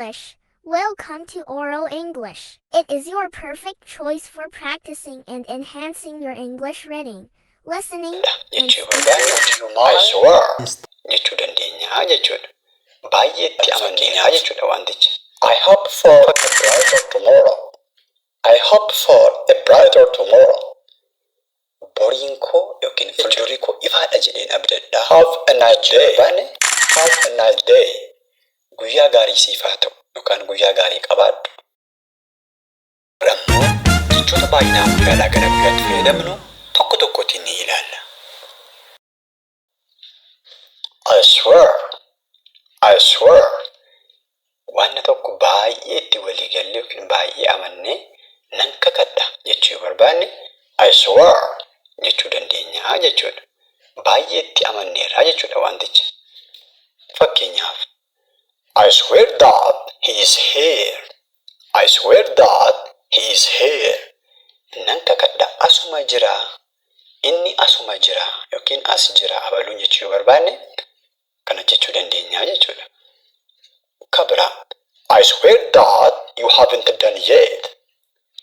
English. Welcome to Oral English. It is your perfect choice for practicing and enhancing your English reading, listening, and speaking. I swear. Jechuu dandeenya jechuudha. Baay'eetti amanneenya jechuudha wantichi. I hope for a brighter tomorrow. I hope for a brighter tomorrow. Boriin koo yookiin fuuldurri koo ifaadha jedheen abdadha. Have a nice day. Have a nice day. Guyyaa gaarii siif haa ta'u yookaan guyyaa gaarii qabaadhu. Ammoo jechoota baay'inaan guyyaadhaa gara guyyaatti fayyadamnu tokko tokkotiin ni ilaalla. I swear. I swear. Wanna tokko baay'ee itti walii galle yookiin baay'ee amannee nan kakadha jechuu barbaanne I swear jechuu dandeenya jechuudha. Baay'ee itti amanneerra jechuudha wantichi. Fakkeenyaaf I swear that he is here. I swear that he is here. Nan kakadha asuma jira. Inni asuma jira yookiin as jira abaluun jechuu barbaanne kana jechuu dandeenya jechuudha. Kabra I swear that you haven't done yet.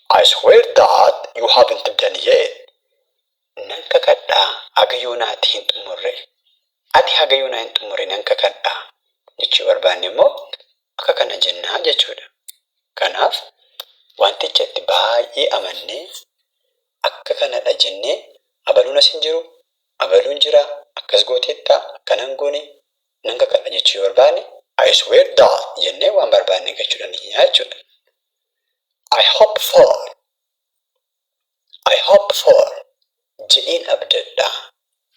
I swear that you haven't done yet. Nan kakadha hagayoonaati hin xumurre. Ati hagayoonaa hin xumurre nan kakadha jechuu barbaanne immoo akka kana jennaa jechuudha. Kanaaf wanticha itti baay'ee amannee akka kanadha jennee abaluun as hin jiru, abaluun jira, akkas gooteetta, akkanan goone nan kakadha jechuu barbaanne I swear that jennee waan barbaanne jechuu dandeenya jechuudha. I hope for jedheen abdadha.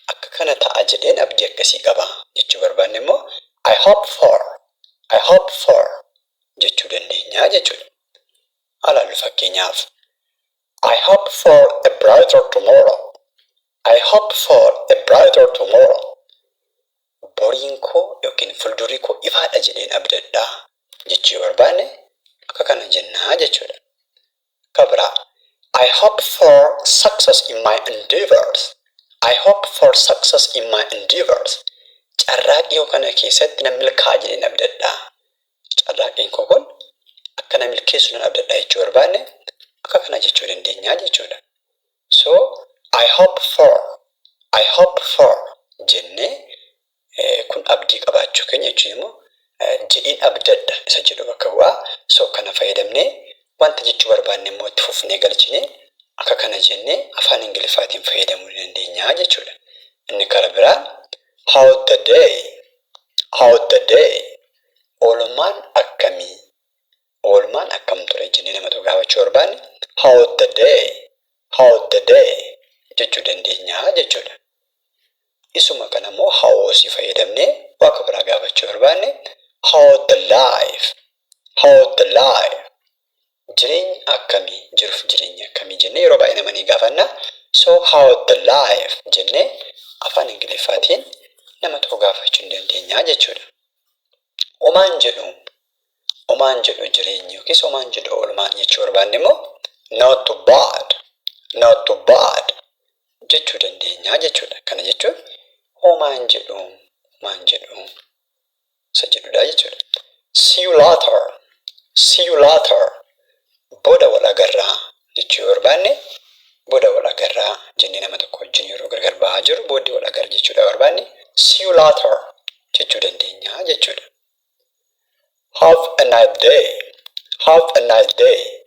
Akka kana ta'a jedheen abdii akkasii qaba jechuu barbaanne immoo I hope for jechuu dandeenya jechuudha. Alaallu fakkeenyaaf I hope for a brighter tomorrow. I hope for a brighter tomorrow. Boriin koo yookiin fuuldurri koo ifaadha jedheen abdadha jechuu barbaanne akka kana jennaa jechuudha. Kabra I hope for success in my endeavors. I hope for success in my endeavors. Carraaqii kana keessatti nan milkaa'a jedheen abdadha. Carraaqiin koo kun akka na milkeessu nan abdadha jechuu barbaanne akka kana jechuu dandeenya jechuudha. So I hope for jennee kun abdii qabaachuu keenya jechuun immoo jedheen abdadha isa jedhu bakka bu'aa. So kana fayyadamnee wanta jechuu barbaanne immoo itti fufnee galchinee akka kana jennee afaan Ingiliffaatiin fayyadamuu dandeenya jechuudha. Inni karaa biraan how's the day? Oolmaan akkamii? Oolmaan akkam ture jennee nama tokko gaafachuu barbaanne how's the day jechuu dandeenya jechuudha. Isuma kana immoo how's fayyadamnee bakka biraa gaafachuu barbaanne how's the life? Jireenya akkamii jiruuf jireenya akkamii jennee yeroo baay'ee nama ni gaafanna. So how's the life jennee afaan Ingiliffaatiin nama tokko gaafachuu dandeenya jechuudha. Omaan jedhu jireenya yookiis omaan jedhu oolmaan jechuu barbaanne immoo not too bad jechuu dandeenya jechuudha. Kana jechuun omaan jedhu isa jedhudha jechuudha. See you later. Booda wal agarraa jechuu barbaanne booda wal agarraa jennee nama tokko wajjin yeroo gargar ba'aa jiru booddee wal agarra jechuudha barbaanne see you later jechuu dandeenya jechuudha. Have a nice day.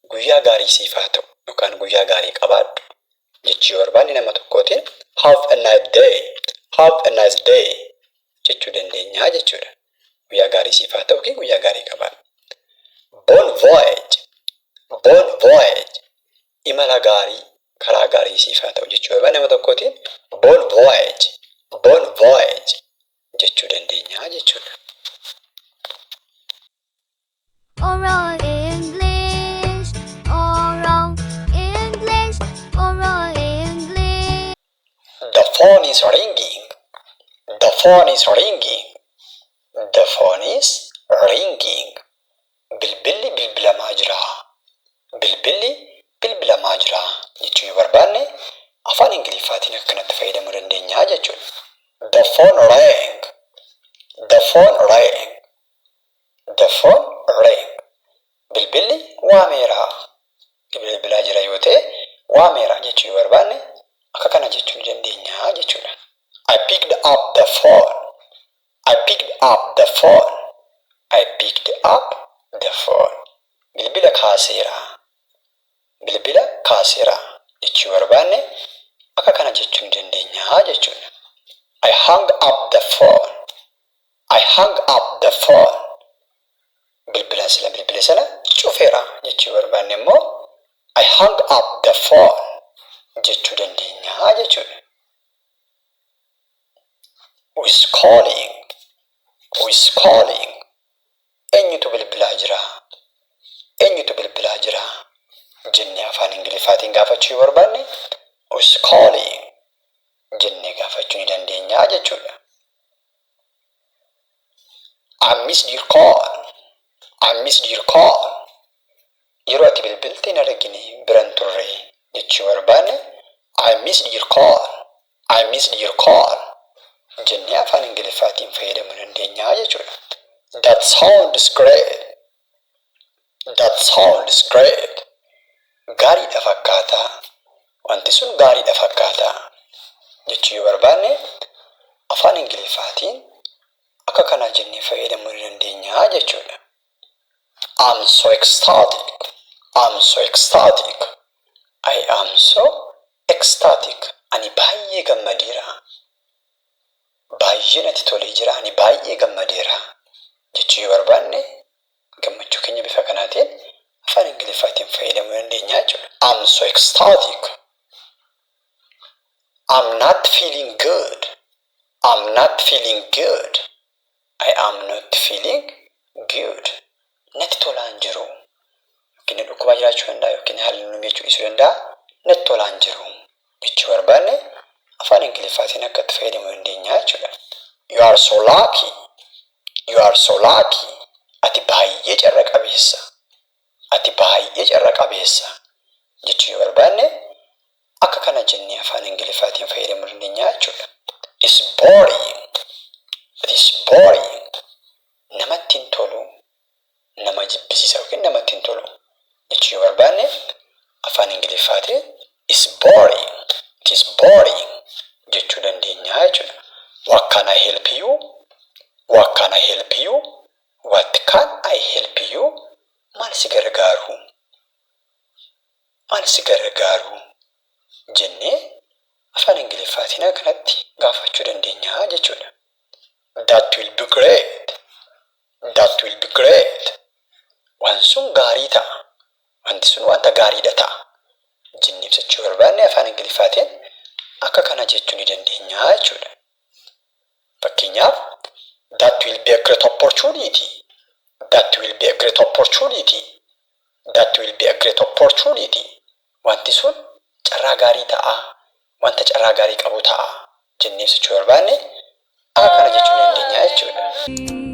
Guyyaa gaarii siif haa ta'u yookaan guyyaa gaarii qabaadhu jechuu barbaanne nama tokkootiin have a nice day jechuu dandeenya jechuudha. Guyyaa gaarii siif haa ta'u yookiin guyyaa gaarii qabaadhu. Bon voyage. Imala gaarii karaa gaarii siif haa ta'u jechuu barbaanne nama tokkootiin bon voyage jechuu dandeenya jechuudha. Oral English. The phone is ringing. Bilbilli bilbilamaa jira jechuu yoo barbaanne afaan Ingiliffaatiin akkanatti fayyadamuu dandeenya jechuudha. The phone rang. The phone ring. Bilbilli waameera. Bilbilaa jira yoo ta'e waameera jechuu yoo barbaanne akka kana jechuu ni dandeenya jechuudha. I picked up the phone. I picked up the phone. I picked up the phone. Bilbila kaaseera. Bilbila kaaseera jechuu yoo barbaanne akka kana jechuu ni dandeenya jechuudha. I hung up the phone. I hung up the phone. Bilbila sana cufeera jechuu yoo barbaanne immoo I hung up the phone jechuu dandeenya jechuudha. Who is calling? Who is calling? Eenyutu bilbilaa jira? Eenyutu bilbilaa jira? Jennee afaan Ingiliffaatiin gaafachuu yoo barbaanne who is calling jennee gaafachuu ni dandeenya jechuudha. I missed your call. I missed your call. Yeroo ati bilbilte hin argine biran turre jechuu yoo barbaanne I missed your call. I missed your call jennee afaan Ingiliffaatiin fayyadamuu dandeenya jechuudha. That sounds great. That sounds great. Gaariidha fakkaata. Wanti sun gaariidha fakkaata jechuu yoo barbaanne afaan Ingiliffaatiin akka kana jennee fayyadamuu dandeenya jechuudha. I'm so ecstatic. I'm so ecstatic. I am so ecstatic. Ani baay'ee gammadeera. Baay'ee natti tolee jira. Ani baay'ee gammadeera jechuu yoo barbaanne gammachuu keenya bifa kanaatiin afaan Ingiliffaatiin fayyadamuu dandeenya jechuudha. I'm so ecstatic. I'm not feeling good. I'm not feeling good. I am not feeling good. Natti tolaan jiru. Yookiin dhukkubaa jiraachuu danda'a yookiin haalli nu miidhuu dhiisuu danda'a. Natti tolaan jiru jechuu barbaanne afaan Ingiliffaatiin akka itti fayyadamuu dandeenya jechuudha. You are so lucky. You are so lucky. Ati baay'ee carra qabeessa. Ati baay'ee carra qabeessa jechuu yoo barbaanne akka kana jennee afaan Ingiliffaatiin fayyadamuu dandeenya jechuudha. It's boring. It is boring. Namatti hin tolu. Nama jibbisiisa yookiin namatti hin tolu jechuu yoo barbaanne afaan Ingiliffaatiin it's boring. It is boring jechuu dandeenya jechuudha. What can I help you? What can I help you? What can I help you? Maal si gargaaru? Maal si gargaaru? Jennee afaan Ingiliffaatiin akkanatti gaafachuu dandeenya jechuudha. That will be great. That will be great. Waan sun gaarii ta'a. Wanti sun wanta gaariidha ta'a. Jennee ibsachuu barbaanne afaan Ingiliffaatiin akka kana jechuu ni dandeenya jechuudha. Fakkeenyaaf that will be a great opportunity. That will be a great opportunity. That will be a great opportunity. Wanti sun carraa gaarii ta'a. Wanta carraa gaarii qabu ta'a. Jennee ibsachuu barbaanne akka kana jechuu ni dandeenya jechuudha.